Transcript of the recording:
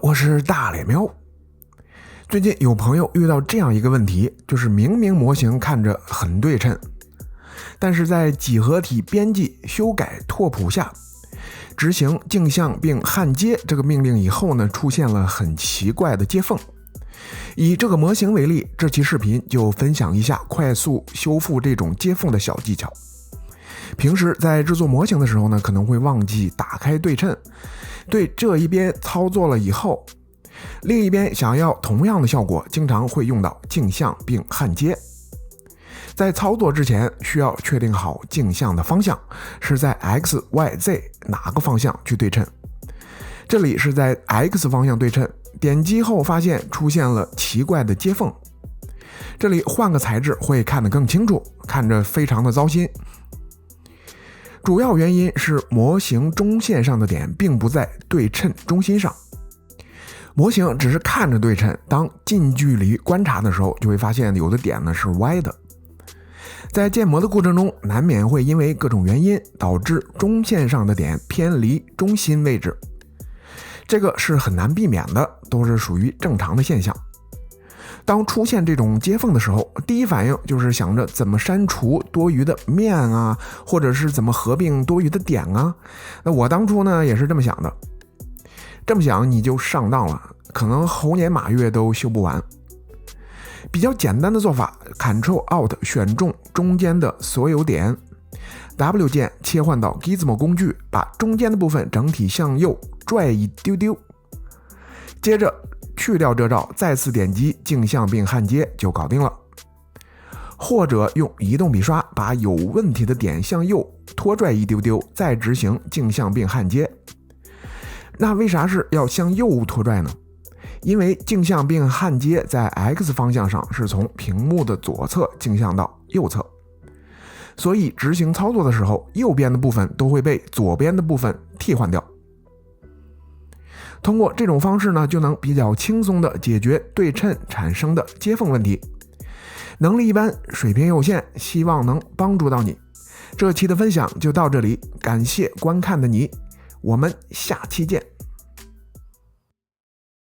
我是大脸喵。最近有朋友遇到这样一个问题，就是明明模型看着很对称，但是在几何体编辑、修改、拓扑下，执行镜像并焊接这个命令以后呢，出现了很奇怪的接缝。以这个模型为例，这期视频就分享一下快速修复这种接缝的小技巧。平时在制作模型的时候呢，可能会忘记打开对称，对这一边操作了以后，另一边想要同样的效果，经常会用到镜像并焊接。在操作之前，需要确定好镜像的方向是在 X、Y、Z 哪个方向去对称。这里是在 X 方向对称，点击后发现出现了奇怪的接缝，这里换个材质会看得更清楚，看着非常的糟心。主要原因是模型中线上的点并不在对称中心上，模型只是看着对称，当近距离观察的时候，就会发现有的点呢是歪的。在建模的过程中，难免会因为各种原因导致中线上的点偏离中心位置，这个是很难避免的，都是属于正常的现象。当出现这种接缝的时候，第一反应就是想着怎么删除多余的面啊，或者是怎么合并多余的点啊。那我当初呢也是这么想的，这么想你就上当了，可能猴年马月都修不完。比较简单的做法 ，Ctrl+Alt 选中中间的所有点 ，W 键切换到 Gizmo 工具，把中间的部分整体向右拽一丢丢，接着去掉遮罩，再次点击镜像并焊接就搞定了。或者用移动笔刷把有问题的点向右拖拽一丢丢，再执行镜像并焊接。那为啥是要向右拖拽呢？因为镜像并焊接在 X 方向上是从屏幕的左侧镜像到右侧，所以执行操作的时候，右边的部分都会被左边的部分替换掉。通过这种方式呢，就能比较轻松地解决对称产生的接缝问题。能力一般，水平有限，希望能帮助到你。这期的分享就到这里，感谢观看的你，我们下期见。